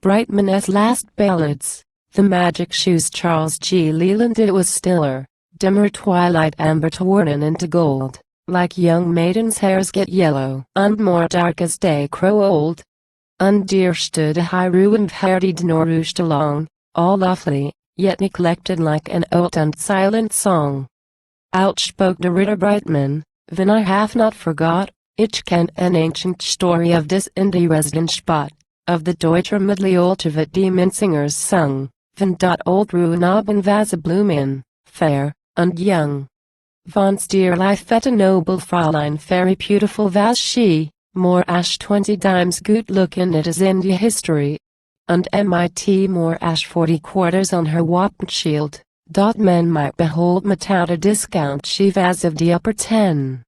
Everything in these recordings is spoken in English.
BreitmannÄ's last Ballads, The Magic Shoes Charles G. Leland. It was stiller, dimmer twilight amber torn into gold, like young maidens' hairs get yellow, and more dark as day grow old. And dear stood a high ruined heritage nourished along, all lovely, yet neglected like an old and silent song. Out spoke the Ritter Breitmann, "When I have not forgot, ich kennt an ancient story of this in die resident spot, of the Deutscher Mittelalter wird die Minzingers sung, wenn dort old Ruinaben was a bloomin', fair, and young. Von's dear life et a noble Fräulein, very beautiful was she, more ash 20 times good looking it is in die history. And mit more ash 40 quarters on her Wappenschild, dot men might behold without a discount she was of the upper 10.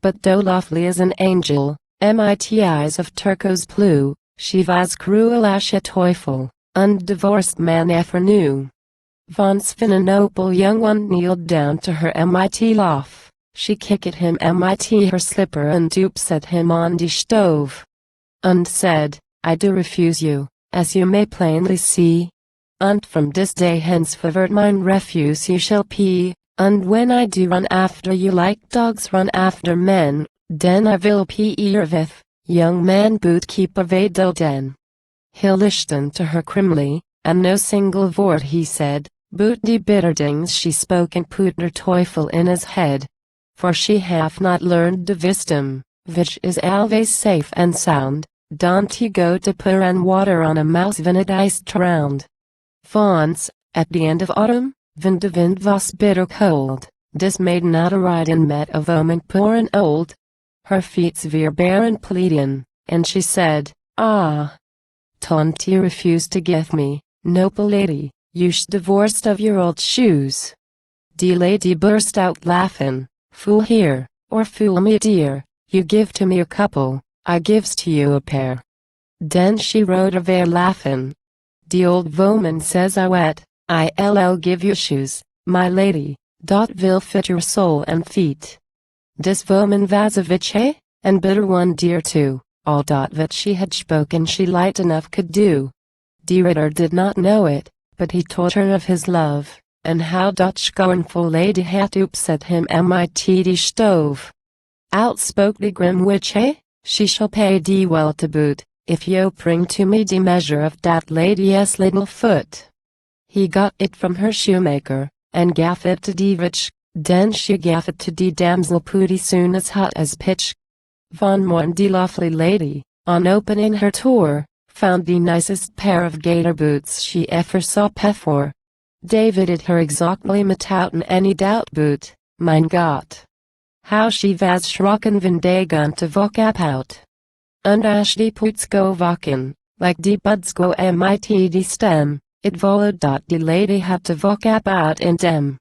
But though lovely as an angel, mit eyes of turquoise blue, she was cruel as a Teufel, and divorced man ever knew. Once when a noble young one kneeled down to her mit lof, she kicked him mit her slipper and upset him on the stove. And said, I do refuse you, as you may plainly see. And from this day henceforward mine refuse you shall be, and when I do run after you like dogs run after men, then I will be with, young man bootkeeper den. He listened to her grimly, and no single word he said, but die bitter things she spoke and put der Teufel in his head. For she hath not learned the wisdom, which is always safe and sound, don't he go to pour and water on a mouse when it is drowned. Once, at the end of autumn, when the wind was bitter cold, this maiden out a riding met a woman poor and old. Her feet were bare and pleading, and she said, Ah, don't you refuse to give me, noble lady, you's divorced of your old shoes. The lady burst out laughing, Fool here, or fool me dear, you give to me a couple, I gives to you a pair. Then she rode away laughing. The old woman says I'll give you shoes, my lady, dot will fit your soul and feet. This woman was a witch, and bitter one dear too, all dot that she had spoken she light enough could do. The Ritter did not know it, but he told her of his love, and how dot scornful lady had upset him mit die stove. Out spoke the grim witch, she shall pay thee well to boot, if you bring to me the measure of that lady's little foot. He got it from her shoemaker, and gave it to the witch, then she gave it to the damsel pooty soon as hot as pitch. Von morn the lovely lady, on opening her tour, found the nicest pair of gaiter boots she ever saw before. Davided her exactly mitouten any doubt boot, mein Gott. How she was schrocken when they gun to walk up out. And as die poots go walking, like die buds go mit die stem, it followed that the lady had to walk up out in them.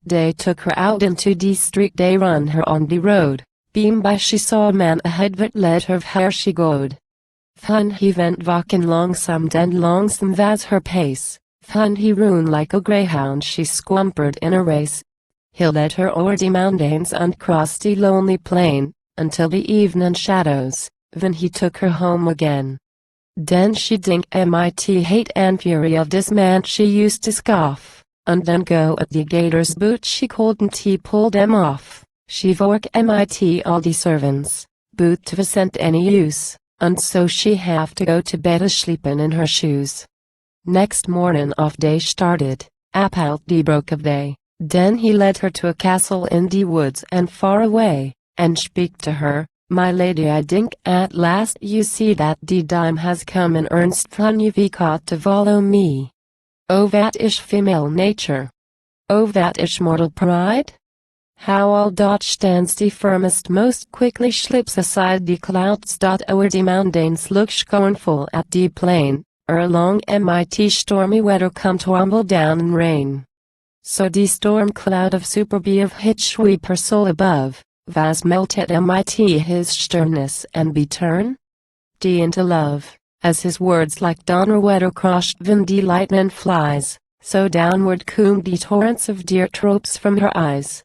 They took her out into the street, they run her on the road, beam by she saw a man ahead that led her where she goed. Fun he went walking longsome and longsome was her pace, fun he run like a greyhound she squampered in a race. He led her o'er the mountains and crossed the lonely plain, until the evening shadows, when he took her home again. Then she think mit hate and fury of this man she used to scoff, and then go at the gaiter's boot she couldn't he pulled them off. She work mit all the servants, boot to wasn't any use, and so she have to go to bed a sleepin' in her shoes. Next morning off they started, up out the broke of day. Then he led her to a castle in the woods and far away, and speak to her, my lady I think at last you see that the time has come in earnest von you got to follow me. Oh that is female nature. Oh that is mortal pride. How all dot stands the firmest most quickly slips aside the clouds dot o'er the mountains look scornful at the plain, erlong mit stormy weather come tumble down in rain. So the storm cloud of superbee of hit sweep her soul above, was melted mit his sternness and be turn? D into love, as his words like donner weather crushed when the lightning flies, so downward coomb the torrents of dear tropes from her eyes.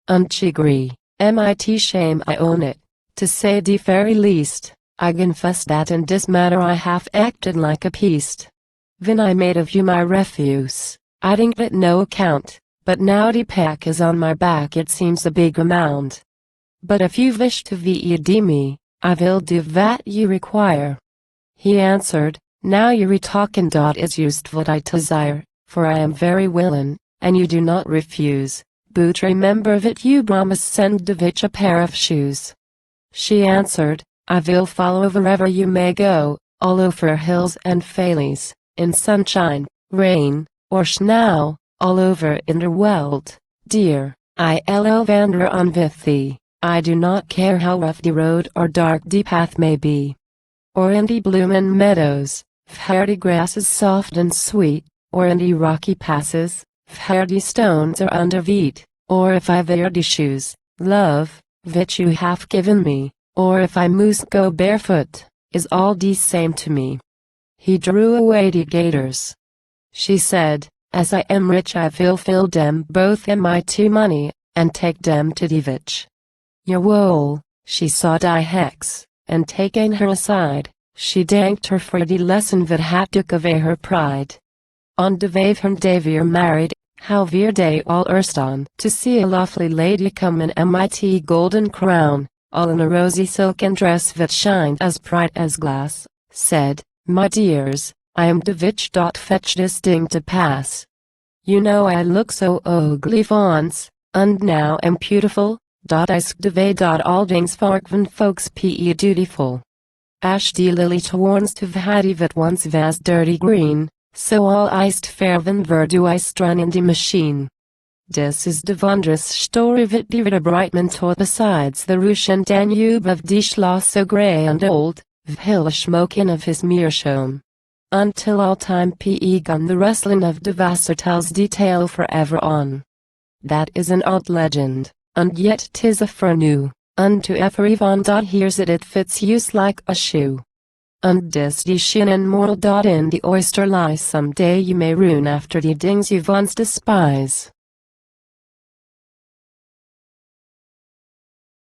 And she gree, mit shame I own it, to say the very least, I confess that in this matter I have acted like a beast. When I made of you my refuse, I think it no account, but now the pack is on my back it seems a big amount. But if you wish to VED me, I will do that you require. He answered, now you retalking is used what I desire, for I am very willing, and you do not refuse, but remember that you promised send the witch a pair of shoes. She answered, I will follow wherever you may go, all over hills and valleys, in sunshine, rain, or snow, all over in the world, dear, I'll wander on with thee. I do not care how rough the road or dark the path may be. Or in the bloomin' meadows, where the grass is soft and sweet, or in the rocky passes, where the stones are under feet, or if I wear the shoes, love, which you have given me, or if I must go barefoot, is all the same to me. He drew away the gaiters. She said, as I am rich I will fill them both in my tea money, and take them to the witch. Yowol, she saw die hex, and taking her aside, she thanked her for the lesson that had took away her pride. On the wave her day we're married, how we're day all erst on to see a lovely lady come in MIT golden crown, all in a rosy silken dress that shined as bright as glass, said, my dears, I am the witch. Fetch this thing to pass. You know I look so ugly once, and now am beautiful. I skdeve. All things when folks pe dutiful. Ash die lily towarns to vhadi that once was dirty green, so all iced fair when verdu I strun in the machine. This is the wondrous story that the Ritter Breitmann taught besides the Russian Danube of die Schloss so grey and old, vhilla schmoken of his Meerschaum. Until all time pe gun the rustling of the Wasser tells detail forever on. That is an old legend. And yet 'tis a for new, unto everyone. Hears it fits use like a shoe. And this die shin and moral. In the oyster lies someday you may ruin after the things you once despise.